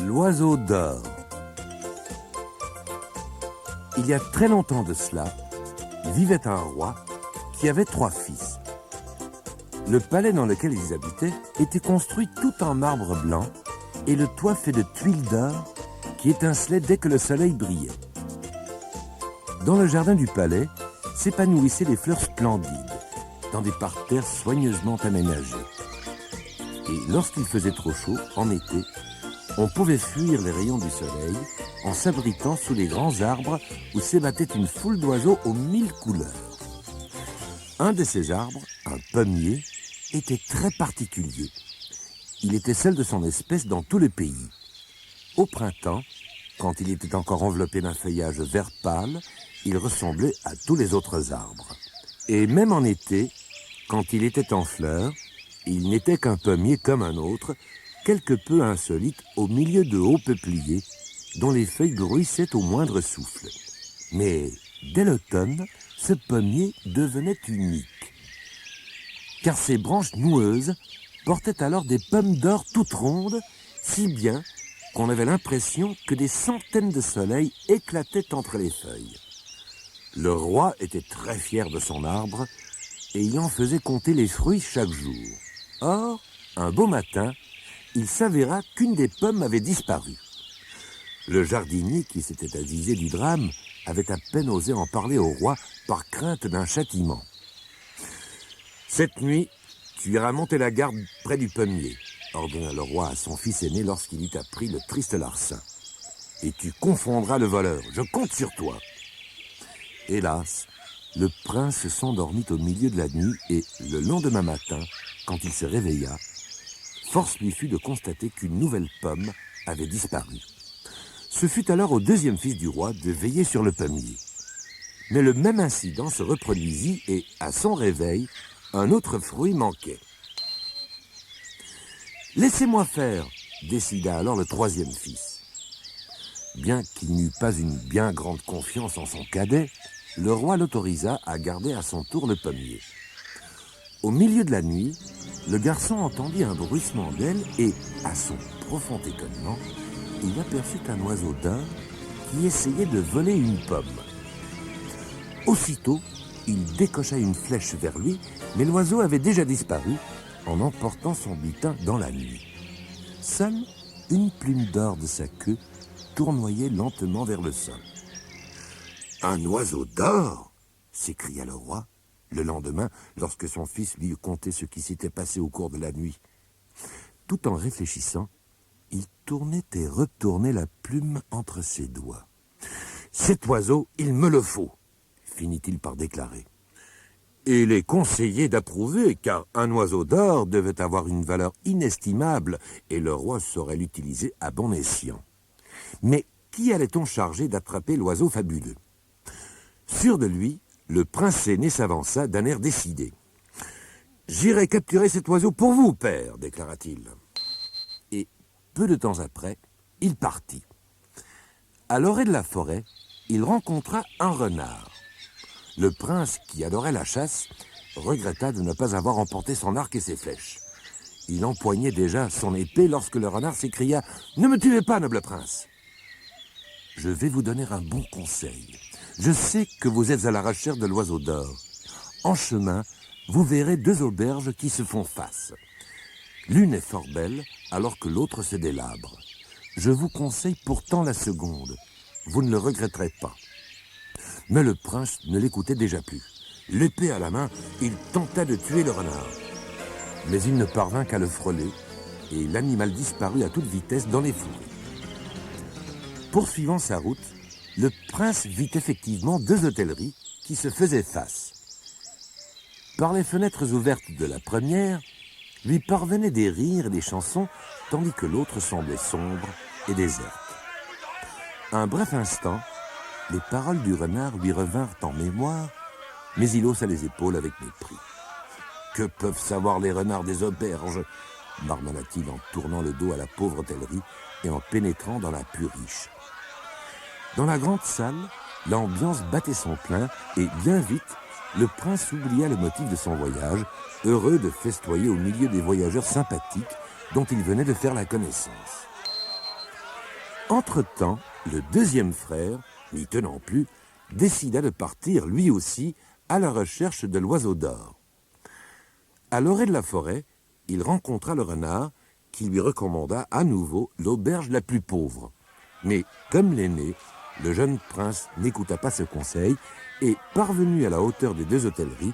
L'oiseau d'or. Il y a très longtemps de cela, vivait un roi qui avait 3 fils. Le palais dans lequel ils habitaient était construit tout en marbre blanc et le toit fait de tuiles d'or qui étincelaient dès que le soleil brillait. Dans le jardin du palais s'épanouissaient des fleurs splendides, dans des parterres soigneusement aménagés. Et lorsqu'il faisait trop chaud, en été, on pouvait fuir les rayons du soleil en s'abritant sous les grands arbres où s'ébattait une foule d'oiseaux aux 1000 couleurs. Un de ces arbres, un pommier, était très particulier. Il était seul de son espèce dans tout le pays. Au printemps, quand il était encore enveloppé d'un feuillage vert pâle, il ressemblait à tous les autres arbres. Et même en été, quand il était en fleurs, il n'était qu'un pommier comme un autre, quelque peu insolite au milieu de hauts peupliers, dont les feuilles bruissaient au moindre souffle. Mais dès l'automne, ce pommier devenait unique, car ses branches noueuses portaient alors des pommes d'or toutes rondes, si bien qu'on avait l'impression que des centaines de soleils éclataient entre les feuilles. Le roi était très fier de son arbre et il en faisait compter les fruits chaque jour. Or, un beau matin, il s'avéra qu'une des pommes avait disparu. Le jardinier, qui s'était avisé du drame, avait à peine osé en parler au roi par crainte d'un châtiment. « Cette nuit, tu iras monter la garde près du pommier, » ordonna le roi à son fils aîné lorsqu'il eut appris le triste larcin. « Et tu confondras le voleur, je compte sur toi. » Hélas, le prince s'endormit au milieu de la nuit et, le lendemain matin, quand il se réveilla, force lui fut de constater qu'une nouvelle pomme avait disparu. Ce fut alors au deuxième fils du roi de veiller sur le pommier. Mais le même incident se reproduisit et, à son réveil, un autre fruit manquait. « Laissez-moi faire » décida alors le troisième fils. Bien qu'il n'eût pas une bien grande confiance en son cadet, le roi l'autorisa à garder à son tour le pommier. Au milieu de la nuit, le garçon entendit un bruissement d'ailes et, à son profond étonnement, il aperçut un oiseau d'or qui essayait de voler une pomme. Aussitôt, il décocha une flèche vers lui, mais l'oiseau avait déjà disparu en emportant son butin dans la nuit. Seule une plume d'or de sa queue tournoyait lentement vers le sol. « Un oiseau d'or !» s'écria le roi, le lendemain, lorsque son fils lui eut conté ce qui s'était passé au cours de la nuit. Tout en réfléchissant, il tournait et retournait la plume entre ses doigts. « Cet oiseau, il me le faut !» finit-il par déclarer. Et il est conseillé d'approuver, car un oiseau d'or devait avoir une valeur inestimable et le roi saurait l'utiliser à bon escient. Mais qui allait-on charger d'attraper l'oiseau fabuleux? Sûr de lui, le prince aîné s'avança d'un air décidé. « J'irai capturer cet oiseau pour vous, père, déclara-t-il. Et peu de temps après, il partit. À l'orée de la forêt, il rencontra un renard. Le prince, qui adorait la chasse, regretta de ne pas avoir emporté son arc et ses flèches. Il empoignait déjà son épée lorsque le renard s'écria « Ne me tuez pas, noble prince !»« Je vais vous donner un bon conseil. Je sais que vous êtes à la recherche de l'oiseau d'or. En chemin, vous verrez 2 auberges qui se font face. L'une est fort belle, alors que l'autre se délabre. Je vous conseille pourtant la seconde. Vous ne le regretterez pas. » Mais le prince ne l'écoutait déjà plus. L'épée à la main, il tenta de tuer le renard. Mais il ne parvint qu'à le frôler, et l'animal disparut à toute vitesse dans les fourrés. Poursuivant sa route, le prince vit effectivement 2 hôtelleries qui se faisaient face. Par les fenêtres ouvertes de la première, lui parvenaient des rires et des chansons, tandis que l'autre semblait sombre et déserte. Un bref instant, les paroles du renard lui revinrent en mémoire, mais il haussa les épaules avec mépris. « Que peuvent savoir les renards des auberges ?» marmonna-t-il en tournant le dos à la pauvre hôtellerie et en pénétrant dans la plus riche. Dans la grande salle, l'ambiance battait son plein et bien vite, le prince oublia le motif de son voyage, heureux de festoyer au milieu des voyageurs sympathiques dont il venait de faire la connaissance. Entre-temps, le deuxième frère, n'y tenant plus, décida de partir lui aussi à la recherche de l'oiseau d'or. À l'orée de la forêt, il rencontra le renard qui lui recommanda à nouveau l'auberge la plus pauvre. Mais comme l'aîné, le jeune prince n'écouta pas ce conseil et, parvenu à la hauteur des deux hôtelleries,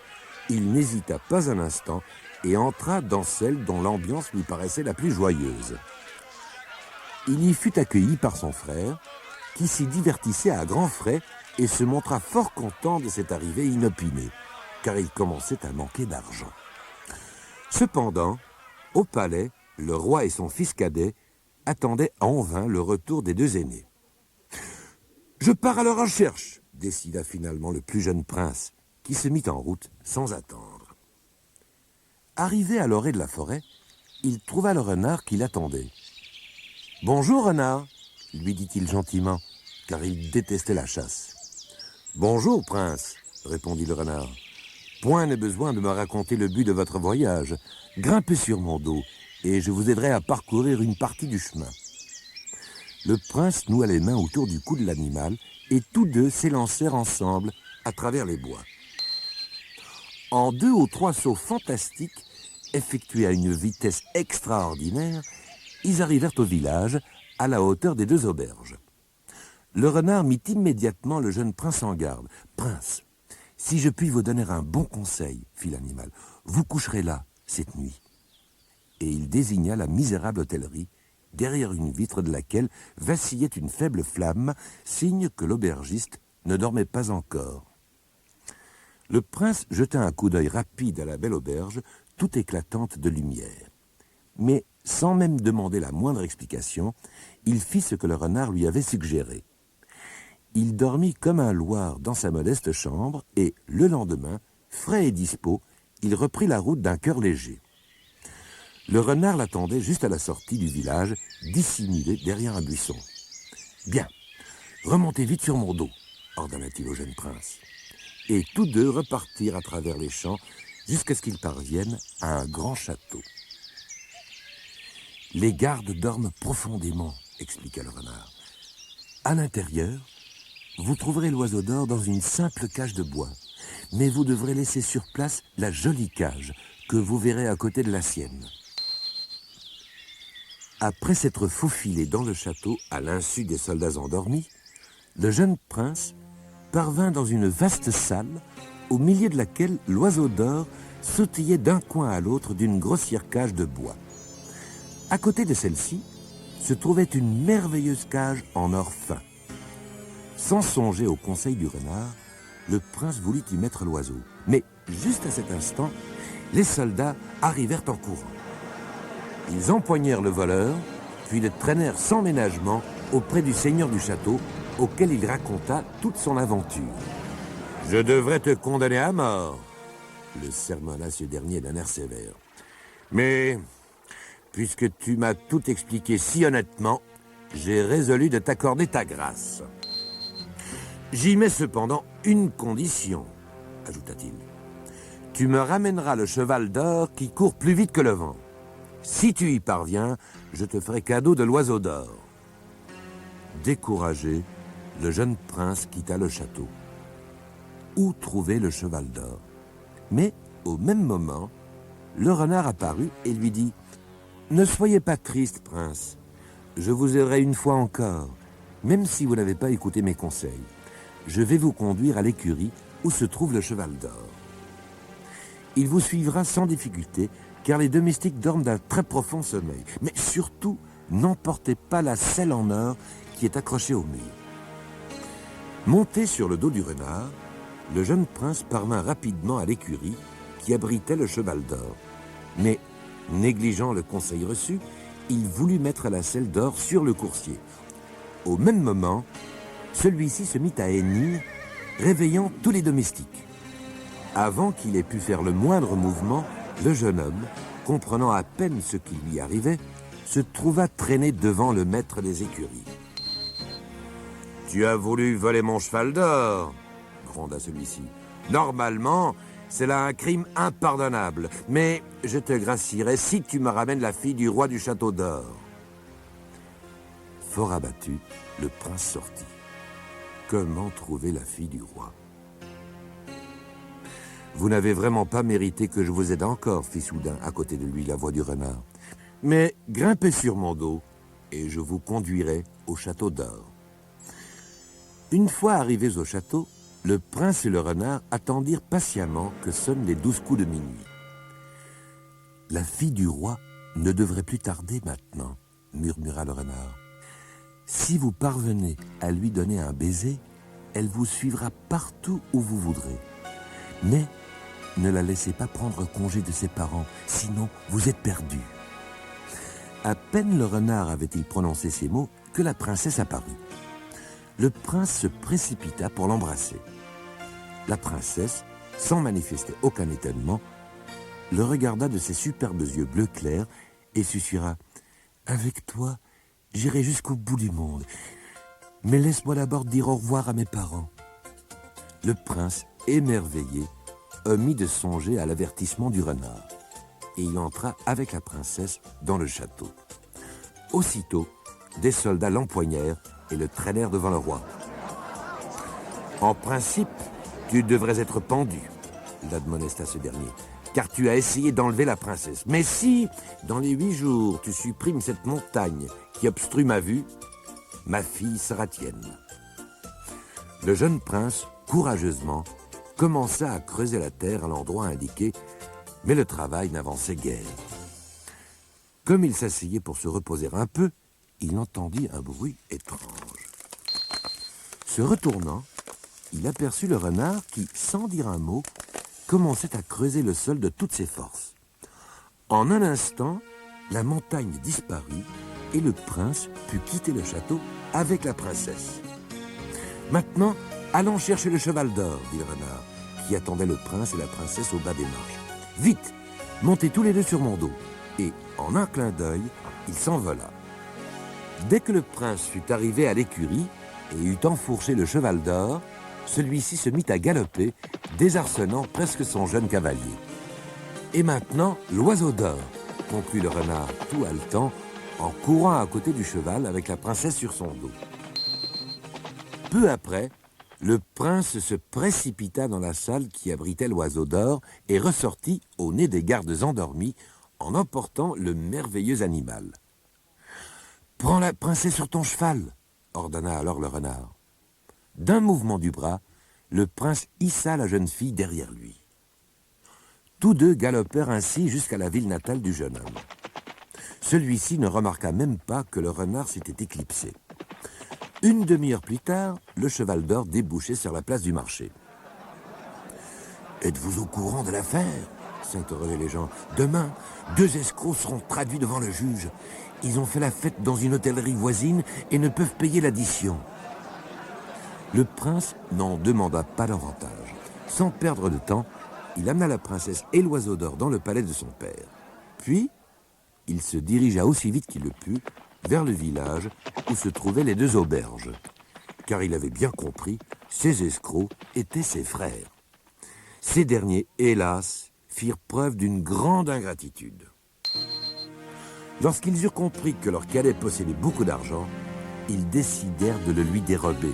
il n'hésita pas un instant et entra dans celle dont l'ambiance lui paraissait la plus joyeuse. Il y fut accueilli par son frère, qui s'y divertissait à grands frais et se montra fort content de cette arrivée inopinée, car il commençait à manquer d'argent. Cependant, au palais, le roi et son fils cadet attendaient en vain le retour des deux aînés. « Je pars à leur recherche !» décida finalement le plus jeune prince, qui se mit en route sans attendre. Arrivé à l'orée de la forêt, il trouva le renard qui l'attendait. « Bonjour, renard !» lui dit-il gentiment, car il détestait la chasse. « Bonjour, prince !» répondit le renard. « Point n'est besoin de me raconter le but de votre voyage. Grimpez sur mon dos, et je vous aiderai à parcourir une partie du chemin. » Le prince noua les mains autour du cou de l'animal, et tous deux s'élancèrent ensemble à travers les bois. En 2 ou 3 sauts fantastiques, effectués à une vitesse extraordinaire, ils arrivèrent au village, à la hauteur des 2 auberges. Le renard mit immédiatement le jeune prince en garde. « Prince, si je puis vous donner un bon conseil, fit l'animal, vous coucherez là, cette nuit. » Et il désigna la misérable hôtellerie, derrière une vitre de laquelle vacillait une faible flamme, signe que l'aubergiste ne dormait pas encore. Le prince jeta un coup d'œil rapide à la belle auberge, toute éclatante de lumière. Mais, sans même demander la moindre explication, il fit ce que le renard lui avait suggéré. Il dormit comme un loir dans sa modeste chambre et, le lendemain, frais et dispos, il reprit la route d'un cœur léger. Le renard l'attendait juste à la sortie du village, dissimulé derrière un buisson. « Bien, remontez vite sur mon dos, » ordonna-t-il au jeune prince. Et tous deux repartirent à travers les champs jusqu'à ce qu'ils parviennent à un grand château. « Les gardes dorment profondément, » expliqua le renard. « À l'intérieur, vous trouverez l'oiseau d'or dans une simple cage de bois, mais vous devrez laisser sur place la jolie cage que vous verrez à côté de la sienne. » Après s'être faufilé dans le château à l'insu des soldats endormis, le jeune prince parvint dans une vaste salle au milieu de laquelle l'oiseau d'or sautillait d'un coin à l'autre d'une grossière cage de bois. À côté de celle-ci se trouvait une merveilleuse cage en or fin. Sans songer au conseil du renard, le prince voulut y mettre l'oiseau. Mais juste à cet instant, les soldats arrivèrent en courant. Ils empoignèrent le voleur, puis le traînèrent sans ménagement auprès du seigneur du château, auquel il raconta toute son aventure. « Je devrais te condamner à mort, » le sermonna ce dernier d'un air sévère. « Mais, puisque tu m'as tout expliqué si honnêtement, j'ai résolu de t'accorder ta grâce. J'y mets cependant une condition, » ajouta-t-il. « Tu me ramèneras le cheval d'or qui court plus vite que le vent. Si tu y parviens, je te ferai cadeau de l'oiseau d'or. » Découragé, le jeune prince quitta le château. Où trouver le cheval d'or? Mais, au même moment, le renard apparut et lui dit « Ne soyez pas triste, prince. Je vous aiderai une fois encore, même si vous n'avez pas écouté mes conseils. Je vais vous conduire à l'écurie où se trouve le cheval d'or. Il vous suivra sans difficulté, car les domestiques dorment d'un très profond sommeil. Mais surtout, n'emportez pas la selle en or qui est accrochée au mur. » Monté sur le dos du renard, le jeune prince parvint rapidement à l'écurie qui abritait le cheval d'or. Mais, négligeant le conseil reçu, il voulut mettre la selle d'or sur le coursier. Au même moment, celui-ci se mit à hennir, réveillant tous les domestiques. Avant qu'il ait pu faire le moindre mouvement, le jeune homme, comprenant à peine ce qui lui arrivait, se trouva traîné devant le maître des écuries. « Tu as voulu voler mon cheval d'or !» gronda celui-ci. « Normalement, c'est là un crime impardonnable, mais je te gracierai si tu me ramènes la fille du roi du château d'or. » Fort abattu, le prince sortit. Comment trouver la fille du roi? Vous n'avez vraiment pas mérité que je vous aide encore, fit soudain à côté de lui la voix du renard. Mais grimpez sur mon dos et je vous conduirai au château d'or. Une fois arrivés au château, le prince et le renard attendirent patiemment que sonnent les 12 coups de minuit. La fille du roi ne devrait plus tarder maintenant, murmura le renard. Si vous parvenez à lui donner un baiser, elle vous suivra partout où vous voudrez. Mais ne la laissez pas prendre congé de ses parents, sinon vous êtes perdu. À peine le renard avait-il prononcé ces mots que la princesse apparut. Le prince se précipita pour l'embrasser. La princesse, sans manifester aucun étonnement, le regarda de ses superbes yeux bleu clair et susurra « Avec toi, j'irai jusqu'au bout du monde, mais laisse-moi d'abord dire au revoir à mes parents. » Le prince, émerveillé, omit de songer à l'avertissement du renard, et il entra avec la princesse dans le château. Aussitôt, des soldats l'empoignèrent et le traînèrent devant le roi. « En principe, tu devrais être pendu, » l'admonesta ce dernier, « car tu as essayé d'enlever la princesse. Mais si, dans les 8 jours, tu supprimes cette montagne qui obstrue ma vue, ma fille sera tienne. » Le jeune prince, courageusement, commença à creuser la terre à l'endroit indiqué, mais le travail n'avançait guère. Comme il s'asseyait pour se reposer un peu, il entendit un bruit étrange. Se retournant, il aperçut le renard qui, sans dire un mot, commençait à creuser le sol de toutes ses forces. En un instant, la montagne disparut et le prince put quitter le château avec la princesse. « Maintenant, allons chercher le cheval d'or, » dit le renard, qui attendait le prince et la princesse au bas des marches. « Vite, montez tous les deux sur mon dos. » Et, en un clin d'œil, il s'envola. Dès que le prince fut arrivé à l'écurie et eut enfourché le cheval d'or, celui-ci se mit à galoper, désarçonnant presque son jeune cavalier. « Et maintenant, l'oiseau d'or, » conclut le renard, tout haletant, en courant à côté du cheval avec la princesse sur son dos. Peu après, le prince se précipita dans la salle qui abritait l'oiseau d'or et ressortit au nez des gardes endormis en emportant le merveilleux animal. « Prends la princesse sur ton cheval !» ordonna alors le renard. D'un mouvement du bras, le prince hissa la jeune fille derrière lui. Tous deux galopèrent ainsi jusqu'à la ville natale du jeune homme. Celui-ci ne remarqua même pas que le renard s'était éclipsé. Une demi-heure plus tard, le cheval d'or débouchait sur la place du marché. « Êtes-vous au courant de l'affaire ?» s'interrogeaient les gens. « Demain, 2 escrocs seront traduits devant le juge. Ils ont fait la fête dans une hôtellerie voisine et ne peuvent payer l'addition. » Le prince n'en demanda pas davantage. Sans perdre de temps, il amena la princesse et l'oiseau d'or dans le palais de son père. Puis, il se dirigea aussi vite qu'il le put vers le village où se trouvaient les 2 auberges. Car il avait bien compris, ces escrocs étaient ses frères. Ces derniers, hélas, firent preuve d'une grande ingratitude. Lorsqu'ils eurent compris que leur cadet possédait beaucoup d'argent, ils décidèrent de le lui dérober.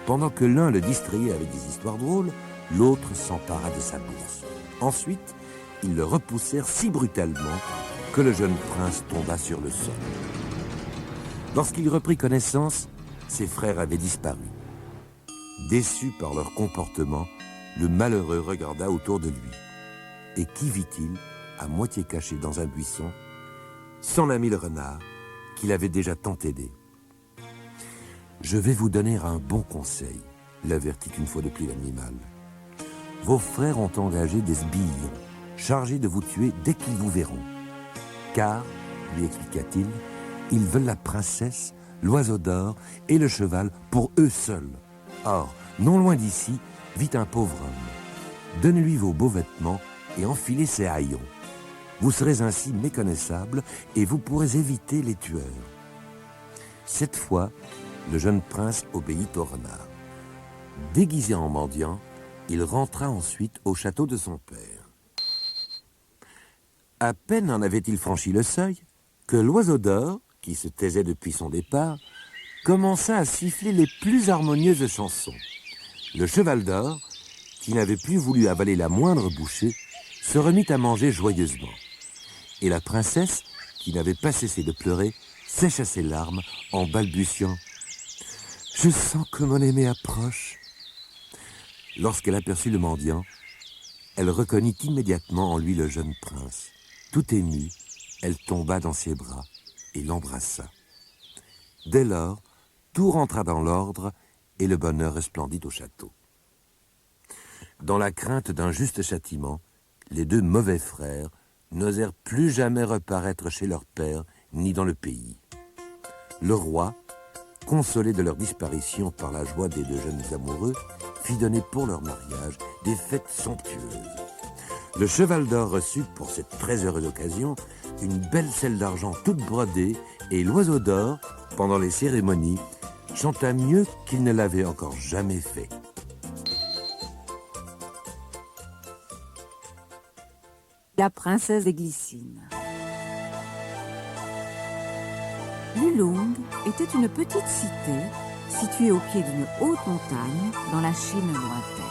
Pendant que l'un le distrayait avec des histoires drôles, l'autre s'empara de sa bourse. Ensuite, ils le repoussèrent si brutalement que le jeune prince tomba sur le sol. Lorsqu'il reprit connaissance, ses frères avaient disparu. Déçu par leur comportement, le malheureux regarda autour de lui. Et qui vit-il, à moitié caché dans un buisson, son ami le renard, qu'il avait déjà tant aidé. « Je vais vous donner un bon conseil, » l'avertit une fois de plus l'animal. « Vos frères ont engagé des sbires, chargés de vous tuer dès qu'ils vous verront. Car, lui expliqua-t-il, ils veulent la princesse, l'oiseau d'or et le cheval pour eux seuls. Or, non loin d'ici, vit un pauvre homme. Donnez-lui vos beaux vêtements et enfilez ses haillons. Vous serez ainsi méconnaissable et vous pourrez éviter les tueurs. » Cette fois, le jeune prince obéit au renard. Déguisé en mendiant, il rentra ensuite au château de son père. À peine en avait-il franchi le seuil que l'oiseau d'or, qui se taisait depuis son départ, commença à siffler les plus harmonieuses chansons. Le cheval d'or, qui n'avait plus voulu avaler la moindre bouchée, se remit à manger joyeusement. Et la princesse, qui n'avait pas cessé de pleurer, sécha ses larmes en balbutiant « Je sens que mon aimé approche ». Lorsqu'elle aperçut le mendiant, elle reconnut immédiatement en lui le jeune prince. Tout émue, elle tomba dans ses bras et l'embrassa. Dès lors, tout rentra dans l'ordre et le bonheur resplendit au château. Dans la crainte d'un juste châtiment, les deux mauvais frères n'osèrent plus jamais reparaître chez leur père ni dans le pays. Le roi, consolé de leur disparition par la joie des deux jeunes amoureux, fit donner pour leur mariage des fêtes somptueuses. Le cheval d'or reçut pour cette très heureuse occasion une belle selle d'argent toute brodée et l'oiseau d'or, pendant les cérémonies, chanta mieux qu'il ne l'avait encore jamais fait. La princesse des Glycines. Lulung était une petite cité située au pied d'une haute montagne dans la Chine lointaine.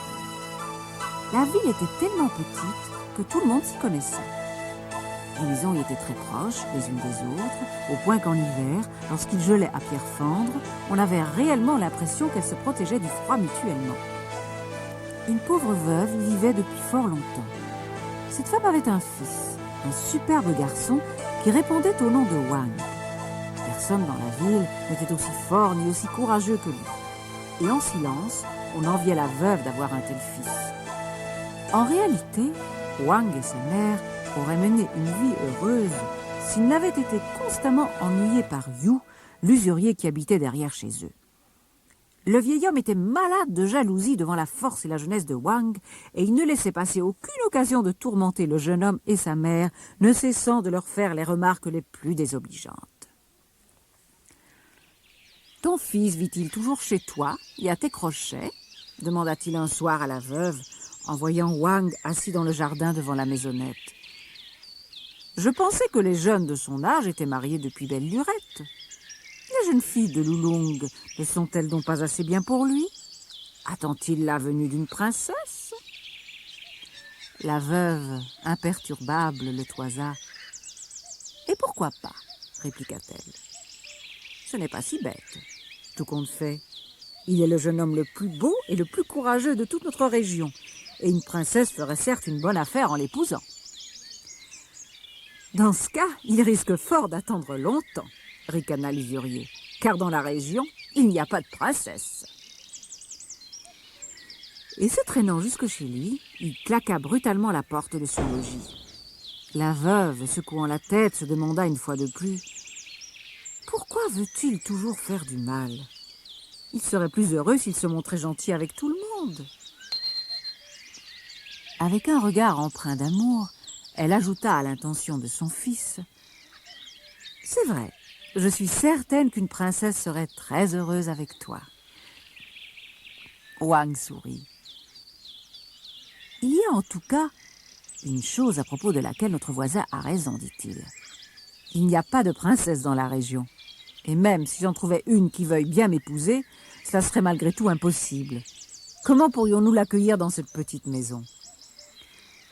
La ville était tellement petite que tout le monde s'y connaissait. Les maisons y étaient très proches les unes des autres, au point qu'en hiver, lorsqu'il gelait à pierre fendre, on avait réellement l'impression qu'elles se protégeaient du froid mutuellement. Une pauvre veuve y vivait depuis fort longtemps. Cette femme avait un fils, un superbe garçon qui répondait au nom de Wang. Personne dans la ville n'était aussi fort ni aussi courageux que lui. Et en silence, on enviait la veuve d'avoir un tel fils. En réalité, Wang et sa mère auraient mené une vie heureuse s'ils n'avaient été constamment ennuyés par Yu, l'usurier qui habitait derrière chez eux. Le vieil homme était malade de jalousie devant la force et la jeunesse de Wang, et il ne laissait passer aucune occasion de tourmenter le jeune homme et sa mère, ne cessant de leur faire les remarques les plus désobligeantes. « Ton fils vit-il toujours chez toi et à tes crochets ?» demanda-t-il un soir à la veuve, en voyant Wang assis dans le jardin devant la maisonnette. « Je pensais que les jeunes de son âge étaient mariés depuis belle lurette. Les jeunes filles de Lulung ne sont-elles donc pas assez bien pour lui? Attend-il la venue d'une princesse ?» La veuve, imperturbable, le toisa. « Et pourquoi pas ?» répliqua-t-elle. « Ce n'est pas si bête. Tout compte fait, il est le jeune homme le plus beau et le plus courageux de toute notre région, et une princesse ferait certes une bonne affaire en l'épousant. Dans ce cas, il risque fort d'attendre longtemps, ricana l'usurier, car dans la région, il n'y a pas de princesse. » Et se traînant jusque chez lui, il claqua brutalement la porte de son logis. La veuve, secouant la tête, se demanda une fois de plus « Pourquoi veut-il toujours faire du mal ? Il serait plus heureux s'il se montrait gentil avec tout le monde. » Avec un regard empreint d'amour, elle ajouta à l'intention de son fils « C'est vrai, je suis certaine qu'une princesse serait très heureuse avec toi. » Wang sourit. « Il y a en tout cas une chose à propos de laquelle notre voisin a raison, dit-il. Il n'y a pas de princesse dans la région. Et même si j'en trouvais une qui veuille bien m'épouser, cela serait malgré tout impossible. Comment pourrions-nous l'accueillir dans cette petite maison ?»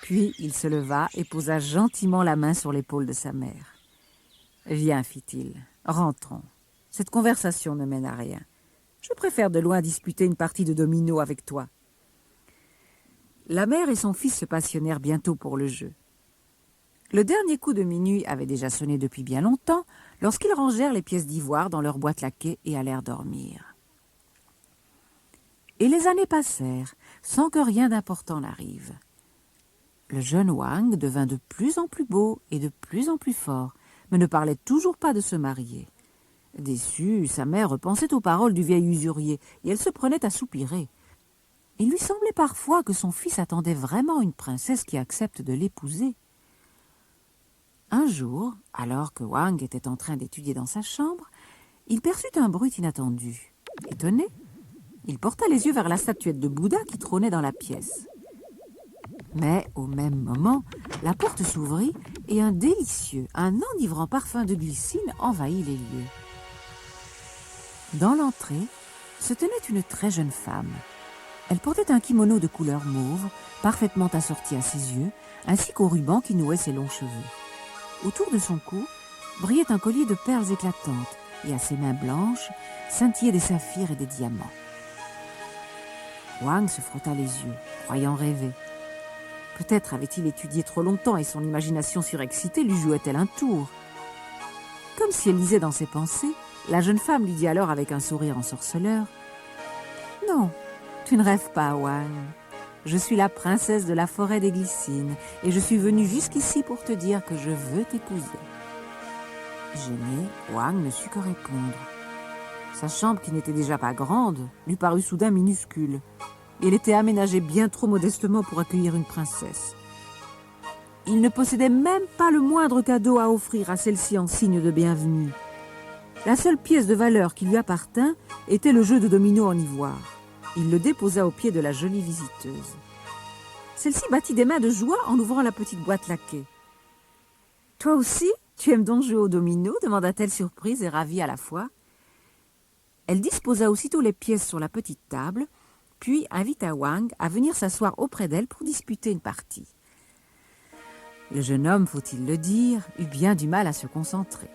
Puis il se leva et posa gentiment la main sur l'épaule de sa mère. « Viens, fit-il, rentrons. Cette conversation ne mène à rien. Je préfère de loin disputer une partie de domino avec toi. » La mère et son fils se passionnèrent bientôt pour le jeu. Le dernier coup de minuit avait déjà sonné depuis bien longtemps lorsqu'ils rangèrent les pièces d'ivoire dans leur boîte laquée et allèrent dormir. Et les années passèrent sans que rien d'important n'arrive. Le jeune Wang devint de plus en plus beau et de plus en plus fort, mais ne parlait toujours pas de se marier. Déçue, sa mère repensait aux paroles du vieil usurier et elle se prenait à soupirer. Il lui semblait parfois que son fils attendait vraiment une princesse qui accepte de l'épouser. Un jour, alors que Wang était en train d'étudier dans sa chambre, il perçut un bruit inattendu. Étonné, il porta les yeux vers la statuette de Bouddha qui trônait dans la pièce. Mais au même moment, la porte s'ouvrit et un délicieux, un enivrant parfum de glycine envahit les lieux. Dans l'entrée se tenait une très jeune femme. Elle portait un kimono de couleur mauve, parfaitement assorti à ses yeux, ainsi qu'au ruban qui nouait ses longs cheveux. Autour de son cou brillait un collier de perles éclatantes, et à ses mains blanches scintillaient des saphirs et des diamants. Wang se frotta les yeux, croyant rêver. Peut-être avait-il étudié trop longtemps et son imagination surexcitée lui jouait-elle un tour. Comme si elle lisait dans ses pensées, la jeune femme lui dit alors avec un sourire ensorceleur « Non, tu ne rêves pas, Wang. Je suis la princesse de la forêt des glycines et je suis venue jusqu'ici pour te dire que je veux t'épouser. » Gêné, Wang ne sut que répondre. Sa chambre, qui n'était déjà pas grande, lui parut soudain minuscule. Elle était aménagée bien trop modestement pour accueillir une princesse. Il ne possédait même pas le moindre cadeau à offrir à celle-ci en signe de bienvenue. La seule pièce de valeur qui lui appartint était le jeu de domino en ivoire. Il le déposa aux pieds de la jolie visiteuse. Celle-ci battit des mains de joie en ouvrant la petite boîte laquée. « Toi aussi, tu aimes donc jouer au domino ?» demanda-t-elle surprise et ravie à la fois. Elle disposa aussitôt les pièces sur la petite table, puis invita Wang à venir s'asseoir auprès d'elle pour disputer une partie. Le jeune homme, faut-il le dire, eut bien du mal à se concentrer.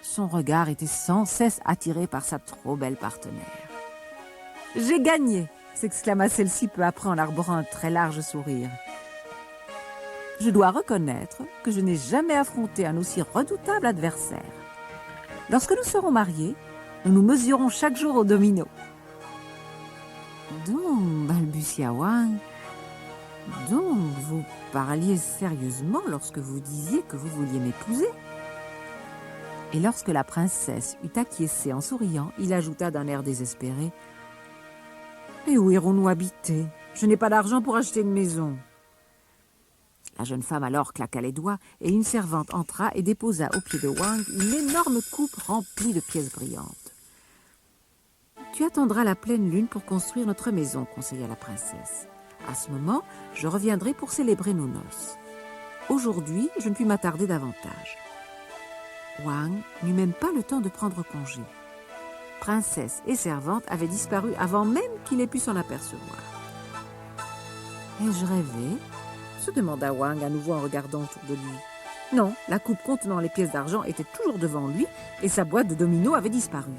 Son regard était sans cesse attiré par sa trop belle partenaire. « J'ai gagné !» s'exclama celle-ci peu après en arborant un très large sourire. « Je dois reconnaître que je n'ai jamais affronté un aussi redoutable adversaire. Lorsque nous serons mariés, nous nous mesurons chaque jour au domino. » « Donc, balbutia Wang, donc vous parliez sérieusement lorsque vous disiez que vous vouliez m'épouser ?» Et lorsque la princesse eut acquiescé en souriant, il ajouta d'un air désespéré « Et où irons-nous habiter? Je n'ai pas d'argent pour acheter une maison. » La jeune femme alors claqua les doigts et une servante entra et déposa aux pieds de Wang une énorme coupe remplie de pièces brillantes. « Tu attendras la pleine lune pour construire notre maison, » conseilla la princesse. « À ce moment, je reviendrai pour célébrer nos noces. Aujourd'hui, je ne puis m'attarder davantage. » Wang n'eut même pas le temps de prendre congé. Princesse et servante avaient disparu avant même qu'il ait pu s'en apercevoir. « Ai-je rêvé ?» se demanda Wang à nouveau en regardant autour de lui. Non, la coupe contenant les pièces d'argent était toujours devant lui et sa boîte de dominos avait disparu.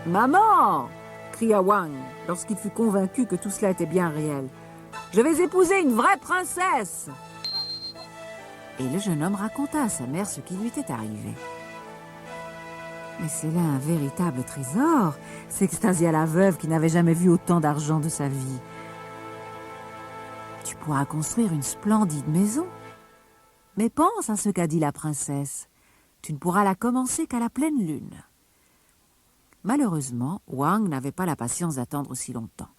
« Maman !» cria Wang lorsqu'il fut convaincu que tout cela était bien réel. « Je vais épouser une vraie princesse !» Et le jeune homme raconta à sa mère ce qui lui était arrivé. « Mais c'est là un véritable trésor !» s'extasia la veuve qui n'avait jamais vu autant d'argent de sa vie. « Tu pourras construire une splendide maison. Mais pense à ce qu'a dit la princesse. Tu ne pourras la commencer qu'à la pleine lune. » Malheureusement, Wang n'avait pas la patience d'attendre aussi longtemps.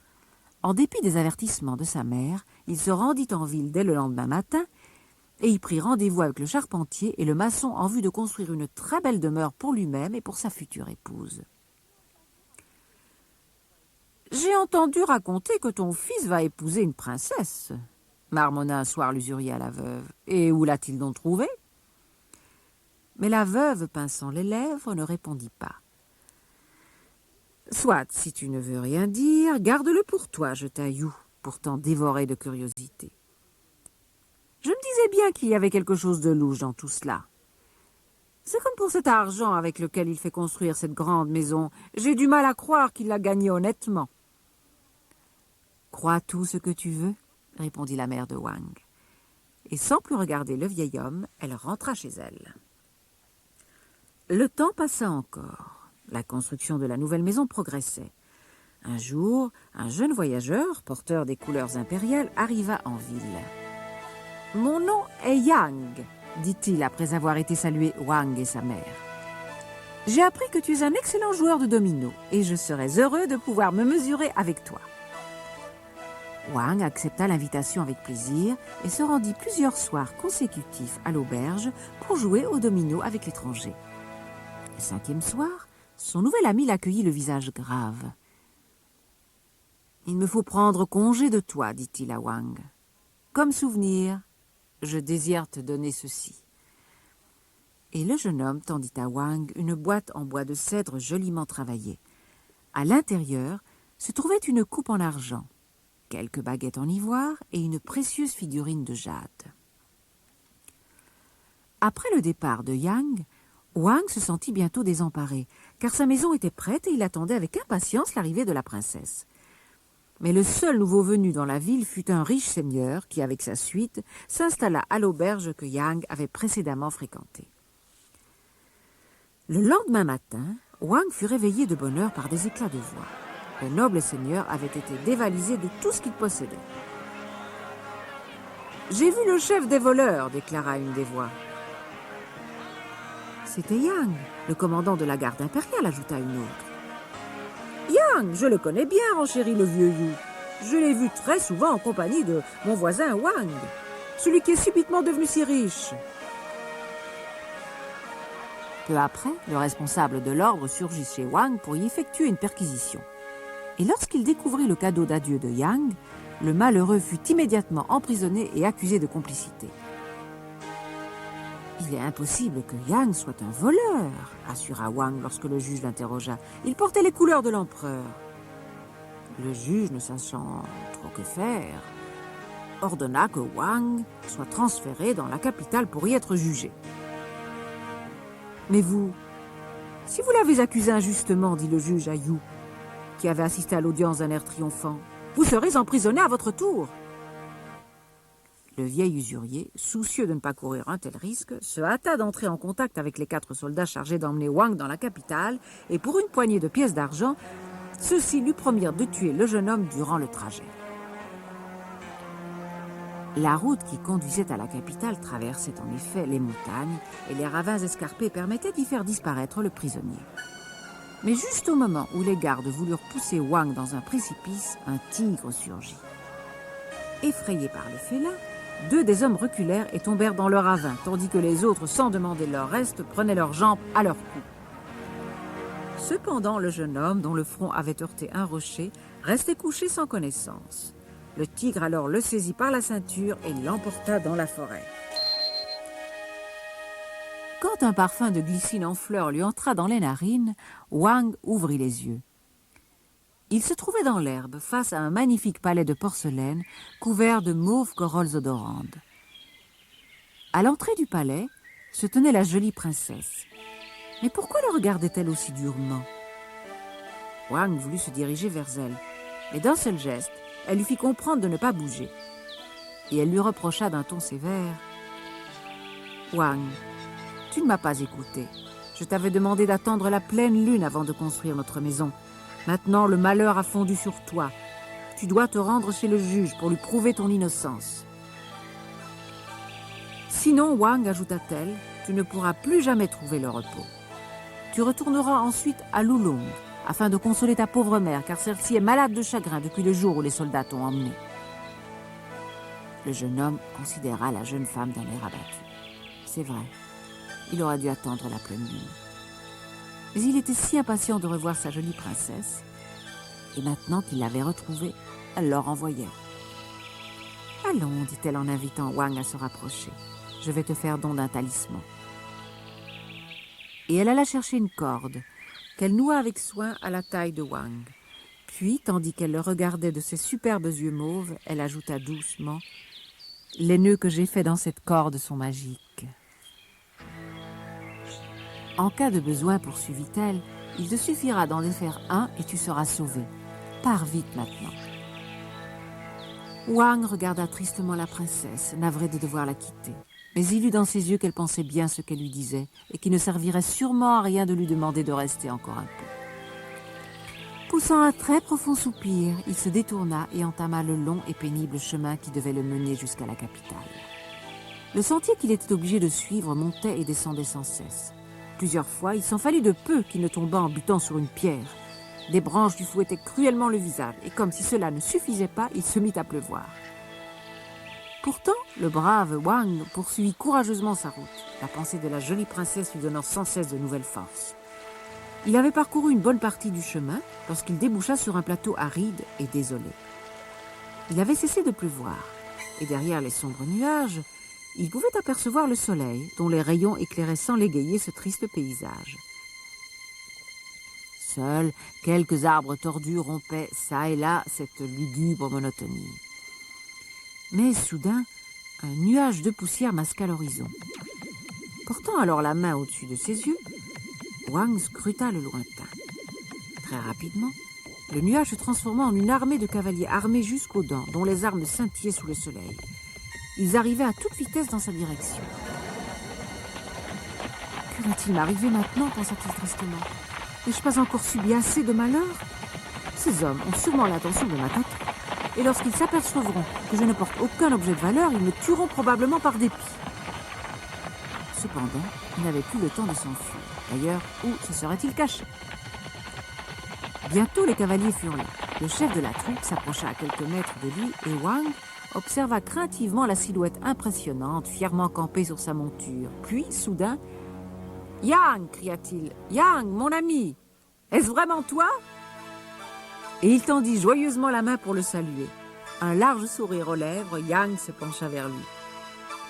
En dépit des avertissements de sa mère, il se rendit en ville dès le lendemain matin et y prit rendez-vous avec le charpentier et le maçon en vue de construire une très belle demeure pour lui-même et pour sa future épouse. « J'ai entendu raconter que ton fils va épouser une princesse, » marmonna un soir l'usurier à la veuve. « Et où l'a-t-il donc trouvé ?» Mais la veuve, pinçant les lèvres, ne répondit pas. « Soit, si tu ne veux rien dire, garde-le pour toi, jeta Yu, pourtant dévoré de curiosité. Je me disais bien qu'il y avait quelque chose de louche dans tout cela. C'est comme pour cet argent avec lequel il fait construire cette grande maison. J'ai du mal à croire qu'il l'a gagné honnêtement. »« Crois tout ce que tu veux, » répondit la mère de Wang. Et sans plus regarder le vieil homme, elle rentra chez elle. Le temps passa encore. La construction de la nouvelle maison progressait. Un jour, un jeune voyageur, porteur des couleurs impériales, arriva en ville. « Mon nom est Yang, » dit-il après avoir été saluer Wang et sa mère. « J'ai appris que tu es un excellent joueur de domino et je serais heureux de pouvoir me mesurer avec toi. » Wang accepta l'invitation avec plaisir et se rendit plusieurs soirs consécutifs à l'auberge pour jouer au domino avec l'étranger. Le 5e soir, son nouvel ami l'accueillit le visage grave. « Il me faut prendre congé de toi, dit-il à Wang. Comme souvenir, je désire te donner ceci. » Et le jeune homme tendit à Wang une boîte en bois de cèdre joliment travaillée. À l'intérieur se trouvait une coupe en argent, quelques baguettes en ivoire et une précieuse figurine de jade. Après le départ de Yang, Wang se sentit bientôt désemparé, car sa maison était prête et il attendait avec impatience l'arrivée de la princesse. Mais le seul nouveau venu dans la ville fut un riche seigneur qui, avec sa suite, s'installa à l'auberge que Yang avait précédemment fréquentée. Le lendemain matin, Wang fut réveillé de bonne heure par des éclats de voix. Le noble seigneur avait été dévalisé de tout ce qu'il possédait. « J'ai vu le chef des voleurs » déclara une des voix. « C'était Yang, le commandant de la garde impériale » ajouta une autre. « Yang, je le connais bien, renchérit le vieux Yu. Je l'ai vu très souvent en compagnie de mon voisin Wang, celui qui est subitement devenu si riche. » Peu après, le responsable de l'ordre surgit chez Wang pour y effectuer une perquisition. Et lorsqu'il découvrit le cadeau d'adieu de Yang, le malheureux fut immédiatement emprisonné et accusé de complicité. « Il est impossible que Yang soit un voleur, » assura Wang lorsque le juge l'interrogea. « Il portait les couleurs de l'empereur. » Le juge, ne sachant trop que faire, ordonna que Wang soit transféré dans la capitale pour y être jugé. « Mais vous, si vous l'avez accusé injustement, dit le juge à Yu, qui avait assisté à l'audience d'un air triomphant, vous serez emprisonné à votre tour. » Le vieil usurier, soucieux de ne pas courir un tel risque, se hâta d'entrer en contact avec les 4 soldats chargés d'emmener Wang dans la capitale, et pour une poignée de pièces d'argent, ceux-ci lui promirent de tuer le jeune homme durant le trajet. La route qui conduisait à la capitale traversait en effet les montagnes et les ravins escarpés permettaient d'y faire disparaître le prisonnier. Mais juste au moment où les gardes voulurent pousser Wang dans un précipice, un tigre surgit. Effrayés par le félin, 2 des hommes reculèrent et tombèrent dans le ravin, tandis que les autres, sans demander leur reste, prenaient leurs jambes à leur cou. Cependant, le jeune homme, dont le front avait heurté un rocher, restait couché sans connaissance. Le tigre alors le saisit par la ceinture et l'emporta dans la forêt. Quand un parfum de glycine en fleurs lui entra dans les narines, Wang ouvrit les yeux. Il se trouvait dans l'herbe, face à un magnifique palais de porcelaine, couvert de mauves corolles odorantes. À l'entrée du palais, se tenait la jolie princesse. Mais pourquoi le regardait-elle aussi durement? Wang voulut se diriger vers elle, mais d'un seul geste, elle lui fit comprendre de ne pas bouger. Et elle lui reprocha d'un ton sévère. « Wang, tu ne m'as pas écouté. Je t'avais demandé d'attendre la pleine lune avant de construire notre maison. Maintenant, le malheur a fondu sur toi. Tu dois te rendre chez le juge pour lui prouver ton innocence. » Sinon, Wang, ajouta-t-elle, tu ne pourras plus jamais trouver le repos. Tu retourneras ensuite à Lulong, afin de consoler ta pauvre mère, car celle-ci est malade de chagrin depuis le jour où les soldats t'ont emmené. Le jeune homme considéra la jeune femme d'un air abattu. C'est vrai, il aurait dû attendre la pleine lune. Mais il était si impatient de revoir sa jolie princesse, et maintenant qu'il l'avait retrouvée, elle leur envoyait. « Allons, dit-elle en invitant Wang à se rapprocher, je vais te faire don d'un talisman. » Et elle alla chercher une corde, qu'elle noua avec soin à la taille de Wang. Puis, tandis qu'elle le regardait de ses superbes yeux mauves, elle ajouta doucement « Les nœuds que j'ai faits dans cette corde sont magiques. » « En cas de besoin, poursuivit-elle, il te suffira d'en défaire un et tu seras sauvé. Pars vite maintenant. » Wang regarda tristement la princesse, navré de devoir la quitter. Mais il eut dans ses yeux qu'elle pensait bien ce qu'elle lui disait et qu'il ne servirait sûrement à rien de lui demander de rester encore un peu. Poussant un très profond soupir, il se détourna et entama le long et pénible chemin qui devait le mener jusqu'à la capitale. Le sentier qu'il était obligé de suivre montait et descendait sans cesse. Plusieurs fois, il s'en fallut de peu qu'il ne tombât en butant sur une pierre. Des branches lui fouettaient cruellement le visage, et comme si cela ne suffisait pas, il se mit à pleuvoir. Pourtant, le brave Wang poursuivit courageusement sa route, la pensée de la jolie princesse lui donnant sans cesse de nouvelles forces. Il avait parcouru une bonne partie du chemin lorsqu'il déboucha sur un plateau aride et désolé. Il avait cessé de pleuvoir, et derrière les sombres nuages, il pouvait apercevoir le soleil, dont les rayons éclairaient sans l'égayer ce triste paysage. Seuls quelques arbres tordus rompaient çà et là cette lugubre monotonie. Mais soudain, un nuage de poussière masqua l'horizon. Portant alors la main au-dessus de ses yeux, Wang scruta le lointain. Très rapidement, le nuage se transforma en une armée de cavaliers armés jusqu'aux dents, dont les armes scintillaient sous le soleil. Ils arrivaient à toute vitesse dans sa direction. Que va-t-il m'arriver maintenant, pensa-t-il tristement. N'ai-je pas encore subi assez de malheur? Ces hommes ont sûrement l'intention de m'attaquer. Et lorsqu'ils s'apercevront que je ne porte aucun objet de valeur, ils me tueront probablement par dépit. Cependant, il n'avait plus le temps de s'enfuir. D'ailleurs, où se serait-il caché? Bientôt, les cavaliers furent là. Le chef de la troupe s'approcha à quelques mètres de lui et Wang observa craintivement la silhouette impressionnante, fièrement campée sur sa monture. Puis, soudain, « Yang !» cria-t-il. « Yang, mon ami, est-ce vraiment toi ?» Et il tendit joyeusement la main pour le saluer. Un large sourire aux lèvres, Yang se pencha vers lui.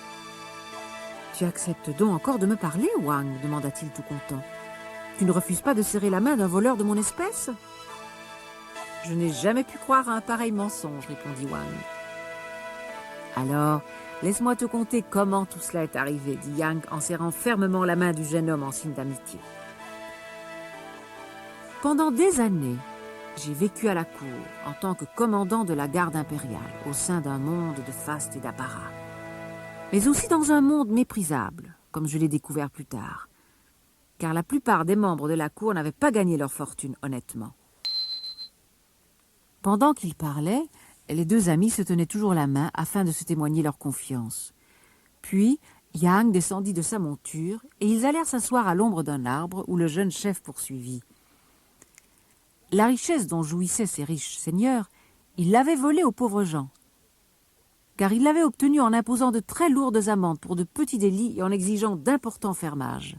« Tu acceptes donc encore de me parler, Wang ?» demanda-t-il tout content. « Tu ne refuses pas de serrer la main d'un voleur de mon espèce ?»« Je n'ai jamais pu croire à un pareil mensonge, » répondit Wang. « Alors, laisse-moi te conter comment tout cela est arrivé, » dit Yang en serrant fermement la main du jeune homme en signe d'amitié. Pendant des années, j'ai vécu à la cour en tant que commandant de la garde impériale au sein d'un monde de faste et d'apparat, mais aussi dans un monde méprisable, comme je l'ai découvert plus tard, car la plupart des membres de la cour n'avaient pas gagné leur fortune honnêtement. Pendant qu'ils parlaient, les deux amis se tenaient toujours la main afin de se témoigner leur confiance. Puis, Yang descendit de sa monture et ils allèrent s'asseoir à l'ombre d'un arbre où le jeune chef poursuivit. La richesse dont jouissaient ces riches seigneurs, il l'avait volée aux pauvres gens, car il l'avait obtenue en imposant de très lourdes amendes pour de petits délits et en exigeant d'importants fermages.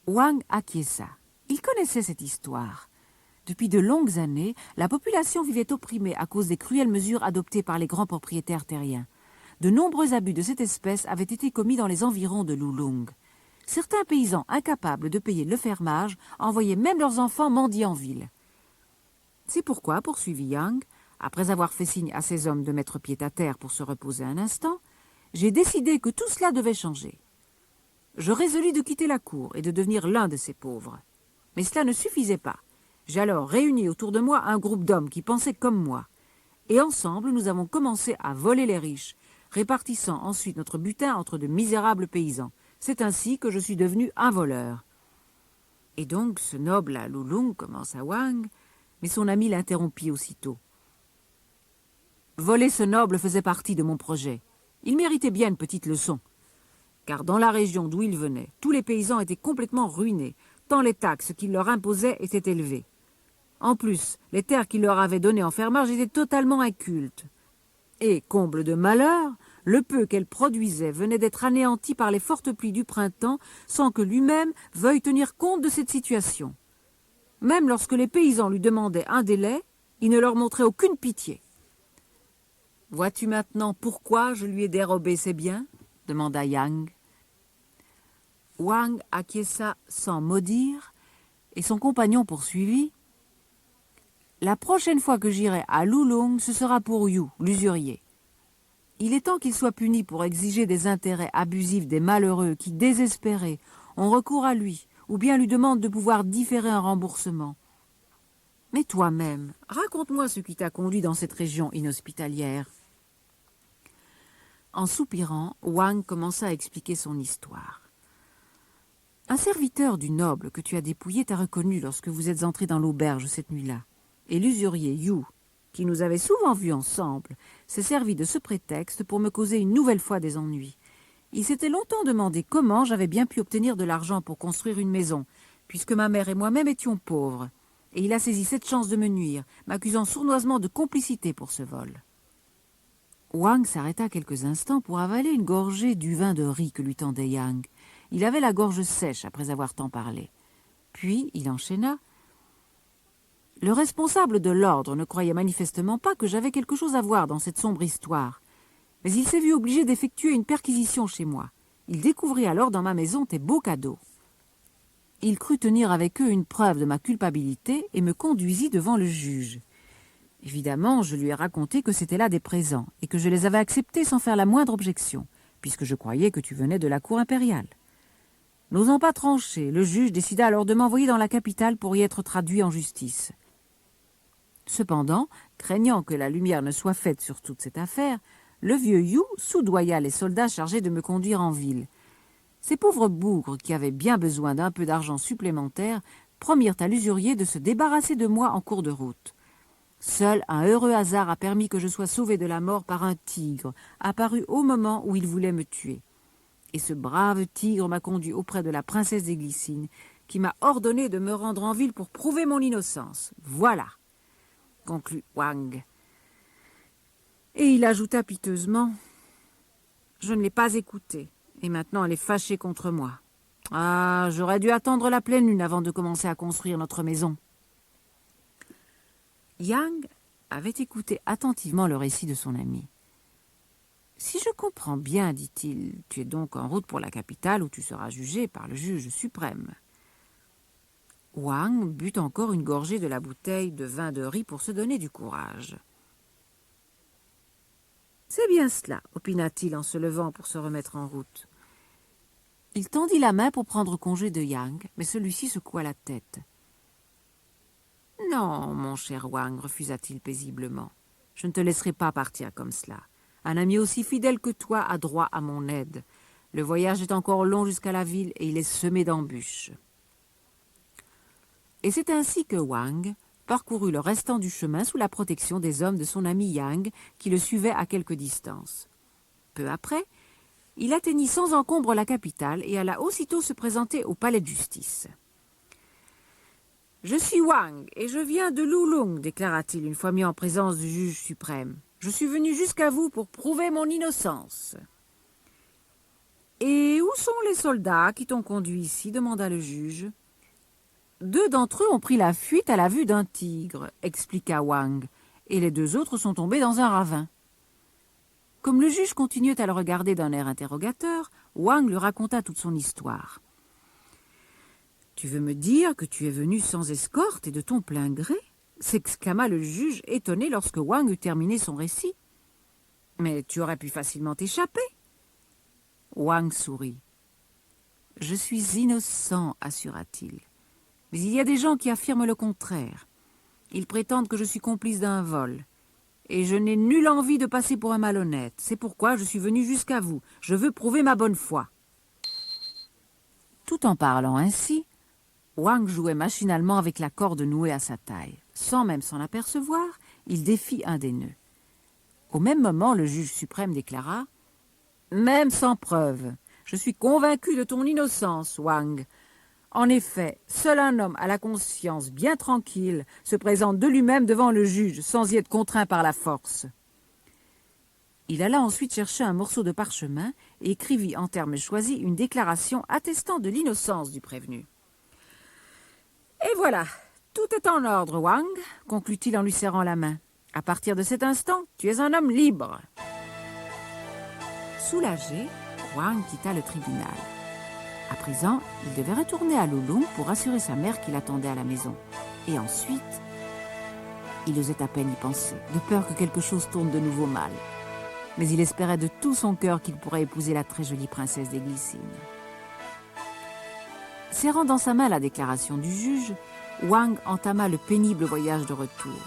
Wang acquiesça. Il connaissait cette histoire. Depuis de longues années, la population vivait opprimée à cause des cruelles mesures adoptées par les grands propriétaires terriens. De nombreux abus de cette espèce avaient été commis dans les environs de Lulung. Certains paysans incapables de payer le fermage envoyaient même leurs enfants mendier en ville. C'est pourquoi, poursuivit Yang, après avoir fait signe à ses hommes de mettre pied à terre pour se reposer un instant, j'ai décidé que tout cela devait changer. Je résolus de quitter la cour et de devenir l'un de ces pauvres. Mais cela ne suffisait pas. J'ai alors réuni autour de moi un groupe d'hommes qui pensaient comme moi. Et ensemble, nous avons commencé à voler les riches, répartissant ensuite notre butin entre de misérables paysans. C'est ainsi que je suis devenu un voleur. Et donc, ce noble à Lulung, commença Wang, mais son ami l'interrompit aussitôt. Voler ce noble faisait partie de mon projet. Il méritait bien une petite leçon. Car dans la région d'où il venait, tous les paysans étaient complètement ruinés, tant les taxes qu'il leur imposait étaient élevées. En plus, les terres qu'il leur avait données en fermage étaient totalement incultes. Et, comble de malheur, le peu qu'elles produisaient venait d'être anéanti par les fortes pluies du printemps sans que lui-même veuille tenir compte de cette situation. Même lorsque les paysans lui demandaient un délai, il ne leur montrait aucune pitié. « Vois-tu maintenant pourquoi je lui ai dérobé ses biens ?» demanda Yang. Wang acquiesça sans mot dire, et son compagnon poursuivit. « La prochaine fois que j'irai à Lulung, ce sera pour Yu, l'usurier. Il est temps qu'il soit puni pour exiger des intérêts abusifs des malheureux qui, désespérés, ont recours à lui, ou bien lui demandent de pouvoir différer un remboursement. Mais toi-même, raconte-moi ce qui t'a conduit dans cette région inhospitalière. » En soupirant, Wang commença à expliquer son histoire. Un serviteur du noble que tu as dépouillé t'a reconnu lorsque vous êtes entré dans l'auberge cette nuit-là. Et l'usurier Yu, qui nous avait souvent vus ensemble, s'est servi de ce prétexte pour me causer une nouvelle fois des ennuis. Il s'était longtemps demandé comment j'avais bien pu obtenir de l'argent pour construire une maison, puisque ma mère et moi-même étions pauvres. Et il a saisi cette chance de me nuire, m'accusant sournoisement de complicité pour ce vol. Wang s'arrêta quelques instants pour avaler une gorgée du vin de riz que lui tendait Yang. Il avait la gorge sèche après avoir tant parlé. Puis il enchaîna. Le responsable de l'ordre ne croyait manifestement pas que j'avais quelque chose à voir dans cette sombre histoire. Mais il s'est vu obligé d'effectuer une perquisition chez moi. Il découvrit alors dans ma maison tes beaux cadeaux. Il crut tenir avec eux une preuve de ma culpabilité et me conduisit devant le juge. Évidemment, je lui ai raconté que c'était là des présents et que je les avais acceptés sans faire la moindre objection, puisque je croyais que tu venais de la cour impériale. N'osant pas trancher, le juge décida alors de m'envoyer dans la capitale pour y être traduit en justice. Cependant, craignant que la lumière ne soit faite sur toute cette affaire, le vieux You soudoya les soldats chargés de me conduire en ville. Ces pauvres bougres, qui avaient bien besoin d'un peu d'argent supplémentaire, promirent à l'usurier de se débarrasser de moi en cours de route. Seul un heureux hasard a permis que je sois sauvé de la mort par un tigre, apparu au moment où il voulait me tuer. Et ce brave tigre m'a conduit auprès de la princesse des Glycines, qui m'a ordonné de me rendre en ville pour prouver mon innocence. Voilà, conclut Wang. Et il ajouta piteusement, « Je ne l'ai pas écoutée, et maintenant elle est fâchée contre moi. Ah, j'aurais dû attendre la pleine lune avant de commencer à construire notre maison. » Yang avait écouté attentivement le récit de son ami. « Si je comprends bien, dit-il, tu es donc en route pour la capitale où tu seras jugé par le juge suprême. » Wang but encore une gorgée de la bouteille de vin de riz pour se donner du courage. « C'est bien cela, opina-t-il en se levant pour se remettre en route. Il tendit la main pour prendre congé de Yang, mais celui-ci secoua la tête. « Non, mon cher Wang, refusa-t-il paisiblement, je ne te laisserai pas partir comme cela. Un ami aussi fidèle que toi a droit à mon aide. Le voyage est encore long jusqu'à la ville et il est semé d'embûches. » Et c'est ainsi que Wang parcourut le restant du chemin sous la protection des hommes de son ami Yang, qui le suivaient à quelque distance. Peu après, il atteignit sans encombre la capitale et alla aussitôt se présenter au palais de justice. « Je suis Wang et je viens de Lulung, déclara-t-il une fois mis en présence du juge suprême. Je suis venu jusqu'à vous pour prouver mon innocence. »« Et où sont les soldats qui t'ont conduit ici ?» demanda le juge. « 2 d'entre eux ont pris la fuite à la vue d'un tigre, expliqua Wang, et les 2 autres sont tombés dans un ravin. » Comme le juge continuait à le regarder d'un air interrogateur, Wang lui raconta toute son histoire. « Tu veux me dire que tu es venu sans escorte et de ton plein gré ?» s'exclama le juge, étonné lorsque Wang eut terminé son récit. « Mais tu aurais pu facilement t'échapper. » Wang sourit. « Je suis innocent, assura-t-il. Mais il y a des gens qui affirment le contraire. Ils prétendent que je suis complice d'un vol. Et je n'ai nulle envie de passer pour un malhonnête. C'est pourquoi je suis venu jusqu'à vous. Je veux prouver ma bonne foi. » Tout en parlant ainsi, Wang jouait machinalement avec la corde nouée à sa taille. Sans même s'en apercevoir, il défit un des nœuds. Au même moment, le juge suprême déclara « Même sans preuve, je suis convaincu de ton innocence, Wang. En effet, seul un homme à la conscience bien tranquille se présente de lui-même devant le juge sans y être contraint par la force. » Il alla ensuite chercher un morceau de parchemin et écrivit en termes choisis une déclaration attestant de l'innocence du prévenu. « Et voilà, tout est en ordre, Wang, » conclut-il en lui serrant la main. « À partir de cet instant, tu es un homme libre. » Soulagé, Wang quitta le tribunal. À présent, il devait retourner à Lulung pour assurer sa mère qui l'attendait à la maison. Et ensuite, il osait à peine y penser, de peur que quelque chose tourne de nouveau mal. Mais il espérait de tout son cœur qu'il pourrait épouser la très jolie princesse des Glycines. Serrant dans sa main la déclaration du juge, Wang entama le pénible voyage de retour.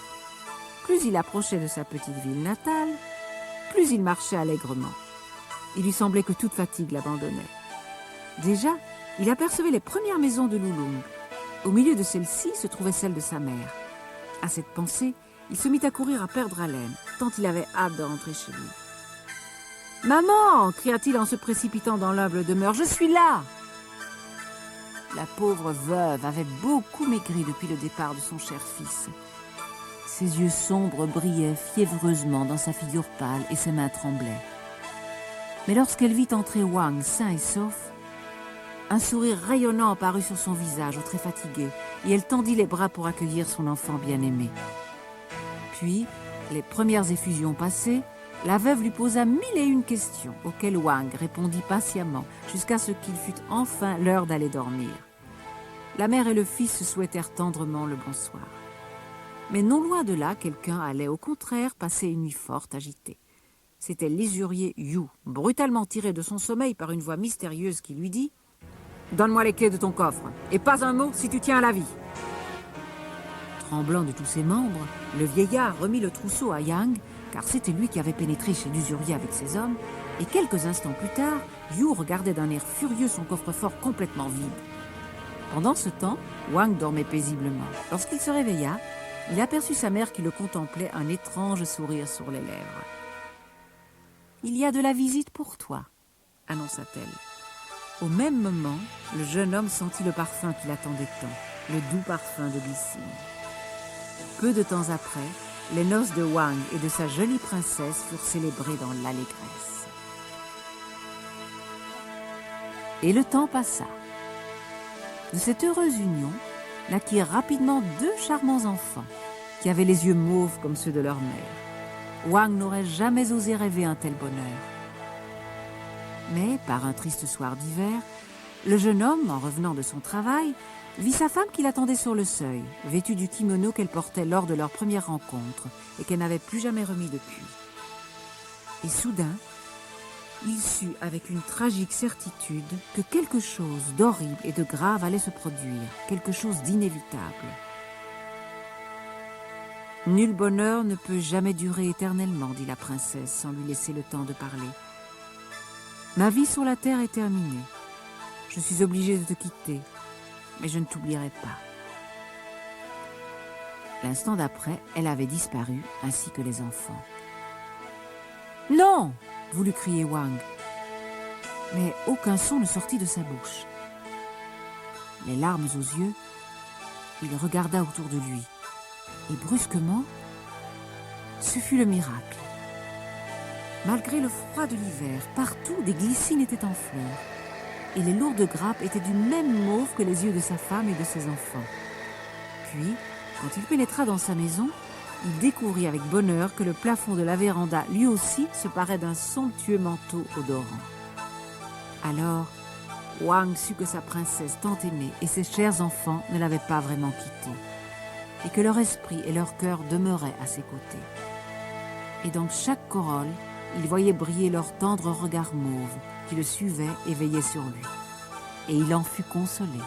Plus il approchait de sa petite ville natale, plus il marchait allègrement. Il lui semblait que toute fatigue l'abandonnait. Déjà, il apercevait les premières maisons de Lulung. Au milieu de celles-ci se trouvait celle de sa mère. À cette pensée, il se mit à courir à perdre haleine, tant il avait hâte de rentrer chez lui. « Maman !» cria-t-il en se précipitant dans l'humble demeure, « je suis là !» La pauvre veuve avait beaucoup maigri depuis le départ de son cher fils. Ses yeux sombres brillaient fiévreusement dans sa figure pâle et ses mains tremblaient. Mais lorsqu'elle vit entrer Wang sain et sauf, un sourire rayonnant apparut sur son visage, au trait fatigué, et elle tendit les bras pour accueillir son enfant bien-aimé. Puis, les premières effusions passées, La veuve lui posa 1001 questions, auxquelles Wang répondit patiemment, jusqu'à ce qu'il fût enfin l'heure d'aller dormir. La mère et le fils se souhaitèrent tendrement le bonsoir. Mais non loin de là, quelqu'un allait au contraire passer une nuit forte agitée. C'était l'usurier Yu, brutalement tiré de son sommeil par une voix mystérieuse qui lui dit « Donne-moi les clés de ton coffre, et pas un mot si tu tiens à la vie !» Tremblant de tous ses membres, le vieillard remit le trousseau à Yang, car c'était lui qui avait pénétré chez l'usurier avec ses hommes, et quelques instants plus tard, Yu regardait d'un air furieux son coffre-fort complètement vide. Pendant ce temps, Wang dormait paisiblement. Lorsqu'il se réveilla, il aperçut sa mère qui le contemplait, un étrange sourire sur les lèvres. « Il y a de la visite pour toi », annonça-t-elle. Au même moment, le jeune homme sentit le parfum qu'il attendait tant, le doux parfum de glycine. Peu de temps après, les noces de Wang et de sa jolie princesse furent célébrées dans l'allégresse. Et le temps passa. De cette heureuse union naquirent rapidement 2 charmants enfants qui avaient les yeux mauves comme ceux de leur mère. Wang n'aurait jamais osé rêver un tel bonheur. Mais, par un triste soir d'hiver, le jeune homme, en revenant de son travail, vit sa femme qui l'attendait sur le seuil, vêtue du kimono qu'elle portait lors de leur première rencontre et qu'elle n'avait plus jamais remis depuis. Et soudain, il sut avec une tragique certitude que quelque chose d'horrible et de grave allait se produire, quelque chose d'inévitable. « Nul bonheur ne peut jamais durer éternellement, dit la princesse sans lui laisser le temps de parler. Ma vie sur la terre est terminée. Je suis obligée de te quitter, mais je ne t'oublierai pas. » L'instant d'après, elle avait disparu, ainsi que les enfants. « Non !» voulut crier Wang. Mais aucun son ne sortit de sa bouche. Les larmes aux yeux, il regarda autour de lui. Et brusquement, ce fut le miracle. Malgré le froid de l'hiver, partout des glycines étaient en fleurs. Et les lourdes grappes étaient du même mauve que les yeux de sa femme et de ses enfants. Puis, quand il pénétra dans sa maison, il découvrit avec bonheur que le plafond de la véranda, lui aussi, se parait d'un somptueux manteau odorant. Alors, Wang sut que sa princesse tant aimée et ses chers enfants ne l'avaient pas vraiment quitté, et que leur esprit et leur cœur demeuraient à ses côtés. Et dans chaque corolle, il voyait briller leur tendre regard mauve qui le suivait et veillait sur lui. Et il en fut consolé.